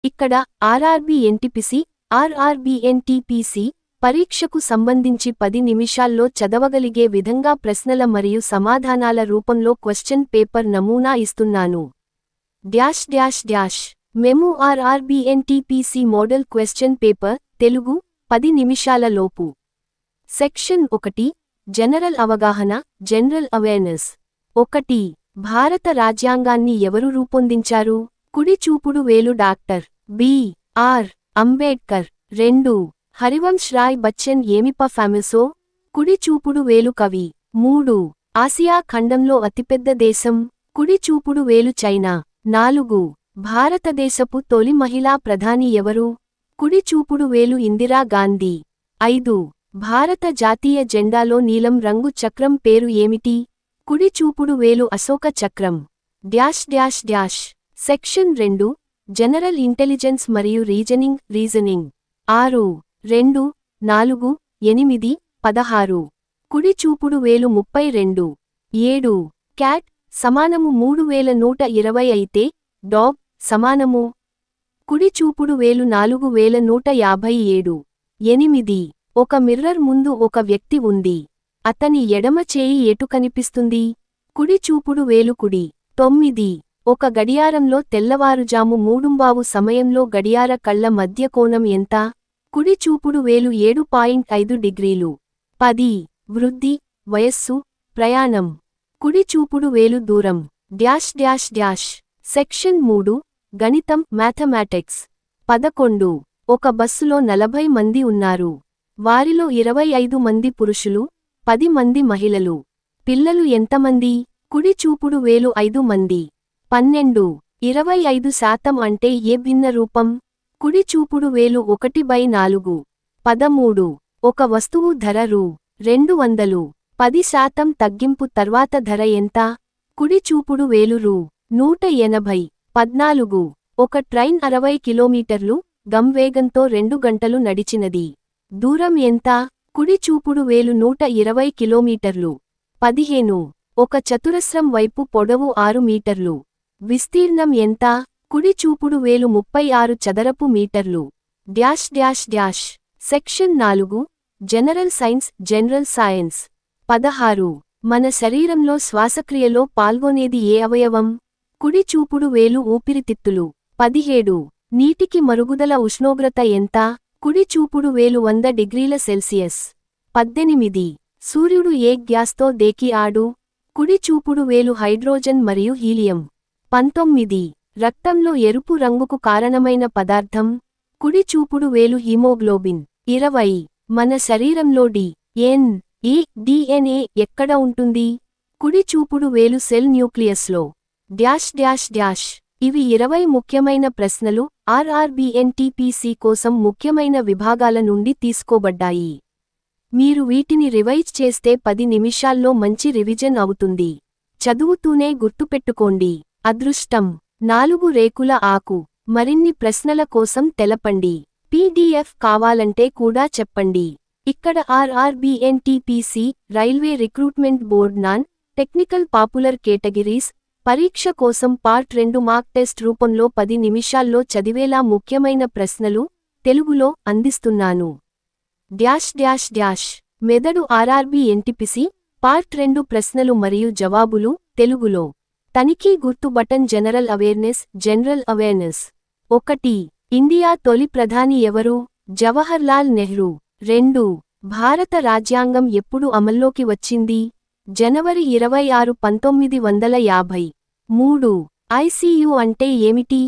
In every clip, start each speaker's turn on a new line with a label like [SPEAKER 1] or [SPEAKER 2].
[SPEAKER 1] ఇక్కడ RRB NTPC పరీక్షకు సంబంధించి 10 నిమిషాల్లో చదవగలిగే విధంగా ప్రశ్నల మరియు సమాధానాల రూపంలో క్వశ్చన్ పేపర్ నమూనా ఇస్తున్నాను. మెము RRB NTPC model question paper Telugu 10 నిమిషాల లోపు. సెక్షన్ 1 జనరల్ అవగాహన జనరల్ అవేర్నెస్. 1. భారత రాజ్యాంగాన్ని ఎవరు రూపొందించారు? కుడి చూపుడు వేలు డాక్టర్ బి.ఆర్. అంబేడ్కర్. 2. హరివంశ్ రాయ్ బచ్చన్ ఏమిప ఫామిసో? కుడి చూపుడు వేలు కవి. 3. ఆసియా ఖండంలో అతిపెద్ద దేశం? కుడి చూపుడు వేలు చైనా. 4. భారతదేశపు తొలి మహిళా ప్రధాని ఎవరు? కుడి చూపుడు వేలు ఇందిరా గాంధీ. 5. భారత జాతీయ జెండాలో నీలం రంగు చక్రం పేరు ఏమిటి? కుడి చూపుడు వేలు అశోక చక్రం. సెక్షన్ 2 జనరల్ ఇంటెలిజెన్స్ మరియు రీజనింగ్. 6, 2, 4, 8, 16. కుడి చూపుడు వేలు 32. 7. క్యాట్ సమానము 3120 అయితే డాగ్ సమానము? కుడి చూపుడు వేలు 4157. 8. ఒక మిర్రర్ ముందు ఒక వ్యక్తి ఉంది. అతని ఎడమ చేయి ఎటు కనిపిస్తుంది? కుడి చూపుడు వేలు కుడి. 9. ఒక గడియారంలో తెల్లవారుజాము 3:15 సమయంలో గడియార కళ్ల మధ్య కోణం ఎంత? కుడి చూపుడు వేలు 7.5 డిగ్రీలు. 10. వృద్ధి, వయస్సు, ప్రయాణం. కుడి చూపుడు వేలు దూరం. సెక్షన్ 3 గణితం మ్యాథమెటిక్స్. 11. ఒక బస్సులో 40 మంది ఉన్నారు. వారిలో 25 మంది పురుషులు, 10 మంది మహిళలు. పిల్లలు ఎంతమంది? కుడి చూపుడు వేలు 5 మంది. 12. 25% అంటే ఏ భిన్న రూపం? కుడి చూపుడు వేలు 1/4. 13. ఒక వస్తువు ధర రూ. 200. 10% తగ్గింపు తర్వాత ధర ఎంత? కుడి చూపుడు వేలు రూ. 180. 14. ఒక ట్రైన్ 60 కిలోమీటర్లు గంవేగంతో 2 గంటలు నడిచినది. దూరం ఎంత? కుడి చూపుడు వేలు 120 కిలోమీటర్లు. 15. ఒక చతురస్రం వైపు పొడవు 6 మీటర్లు. విస్తీర్ణం ఎంత? కుడి చూపుడు వేలు 36 చదరపు మీటర్లు. Section 4 general science. 16. మన శరీరంలో శ్వాసక్రియలో పాల్గొనేది ఏ అవయవం? కుడి చూపుడు వేలు ఊపిరితిత్తులు. 17. నీటికి మరుగుదల ఉష్ణోగ్రత ఎంత? కుడి చూపుడు వేలు 100 డిగ్రీల సెల్సియస్. 18. సూర్యుడు ఏ గ్యాస్తో దేకి ఆడు? కుడి చూపుడు వేలు హైడ్రోజన్ మరియు హీలియం. 19. రక్తంలో ఎరుపు రంగుకు కారణమైన పదార్థం? కుడి చూపుడు వేలు హీమోగ్లోబిన్. 20. మన శరీరంలో DNA ఎక్కడ ఉంటుంది? కుడి చూపుడు వేలు సెల్ న్యూక్లియస్లో. ఇవి 20 ముఖ్యమైన ప్రశ్నలు ఆర్ఆర్బీ ఎన్టీపీసీ కోసం ముఖ్యమైన విభాగాల నుండి తీసుకోబడ్డాయి. మీరు వీటిని రివైజ్ చేస్తే 10 నిమిషాల్లో మంచి రివిజన్ అవుతుంది. చదువుతూనే గుర్తుపెట్టుకోండి. అదృష్టం 4 రేకుల ఆకు. మరిన్ని ప్రశ్నల కోసం తెలపండి. పీడీఎఫ్ కావాలంటే కూడా చెప్పండి. ఇక్కడ RRB NTPC railway recruitment board non technical popular categories పరీక్ష కోసం పార్ట్ 2 మాక్ టెస్ట్ రూపంలో 10 నిమిషాల్లో చదివేలా ముఖ్యమైన ప్రశ్నలు తెలుగులో అందిస్తున్నాను. మెదడు ఆర్ఆర్బీ ఎన్టీపీసీ పార్ట్ 2 ప్రశ్నలు మరియు జవాబులు తెలుగులో. తనిఖీ గుర్తు బటన్ జనరల్ అవేర్నెస్. 1. ఇండియా తొలి ప్రధాని ఎవరు? జవహర్లాల్ నెహ్రూ. 2. భారత రాజ్యాంగం ఎప్పుడు అమల్లోకి వచ్చింది? జనవరి 26, 1950. 3. ఐసీయూ అంటే ఏమిటి?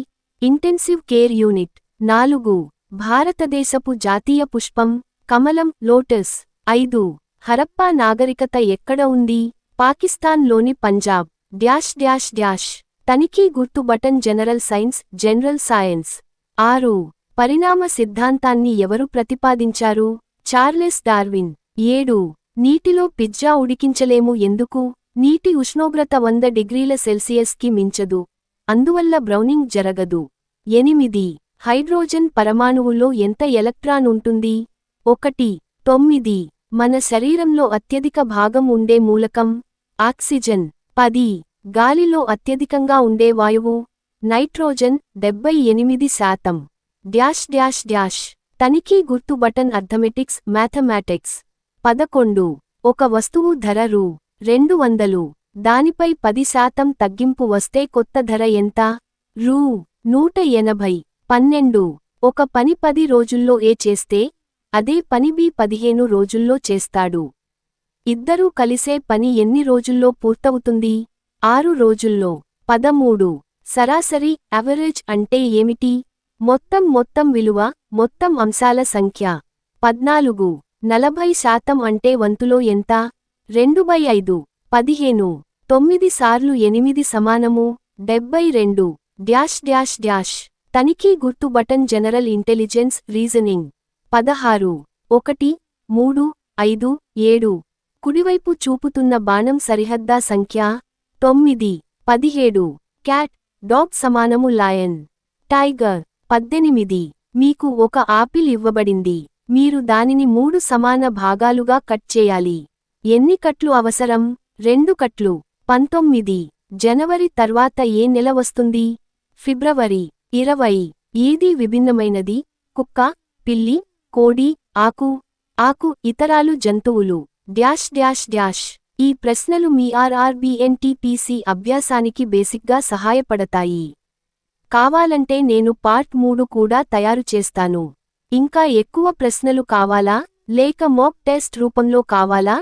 [SPEAKER 1] Intensive care unit. 4. భారతదేశపు జాతీయ పుష్పం? కమలం, లోటస్. 5. హరప్పా నాగరికత ఎక్కడ ఉంది? పాకిస్తాన్లోని పంజాబ్. తనిఖీ గుర్తు బటన్ జనరల్ సైన్స్. 6. పరిణామ సిద్ధాంతాన్ని ఎవరు ప్రతిపాదించారు? Charles Darwin. 7. నీటిలో పిజ్జా ఉడికించలేము ఎందుకు? నీటి ఉష్ణోగ్రత 100 డిగ్రీల సెల్సియస్కి మించదు. అందువల్ల బ్రౌనింగ్ జరగదు. 8. హైడ్రోజన్ పరమాణువులో ఎంత ఎలక్ట్రాన్ ఉంటుంది? 1. 9. మన శరీరంలో అత్యధిక భాగం ఉండే మూలకం? ఆక్సిజన్. 10. గాలిలో అత్యధికంగా ఉండే వాయువు? నైట్రోజన్ 78%. Dash dash dash. తనిఖీ గుర్తు బటన్ అర్థమెటిక్స్ మ్యాథమెటిక్స్. 11. ఒక వస్తువు ధర రూ. 200. దానిపై 10% తగ్గింపు వస్తే కొత్త ధర ఎంత? రూ. 180. 12. ఒక పని 10 రోజుల్లో ఏ చేస్తే అదే పని బి 15 రోజుల్లో చేస్తాడు. ఇద్దరూ కలిసే పని ఎన్ని రోజుల్లో పూర్తవుతుంది? 6 రోజుల్లో. 13. సరాసరి యావరేజ్ అంటే ఏమిటి? మొత్తం విలువ, మొత్తం అంశాల సంఖ్య. 14. 40% అంటే వంతులో ఎంత? 2/5. 15. 9 సార్లు 8 సమానము 72. Dash dash dash. తనిఖీ గుర్తు బటన్ జనరల్ ఇంటెలిజెన్స్ రీజనింగ్. 16. 1, 3, 5, 7. కుడివైపు చూపుతున్న బాణం సరిహద్దా సంఖ్య. 9. 17. క్యాట్, డాగ్ సమానము లయన్, టైగర్. 18. మీకు ఒక ఆపిల్ ఇవ్వబడింది. మీరు దానిని 3 సమాన భాగాలుగా కట్ చేయాలి. ఎన్ని కట్లు అవసరం? 2 కట్లు. 19. జనవరి తర్వాత ఏ నెల వస్తుంది? ఫిబ్రవరి. 20. ఏది విభిన్నమైనది? కుక్క, పిల్లి, కోడి, ఆకు, ఇతరాలు జంతువులు. Dash dash dash. ఈ ప్రశ్నలు మీ ఆర్ఆర్బిఎన్టీపీసీ అభ్యాసానికి బేసిక్గా సహాయపడతాయి. కావాలంటే నేను పార్ట్ 3 కూడా తయారు చేస్తాను. ఇంకా ఎక్కువ ప్రశ్నలు కావాలా? లేక మాక్ టెస్ట్ రూపంలో కావాలా?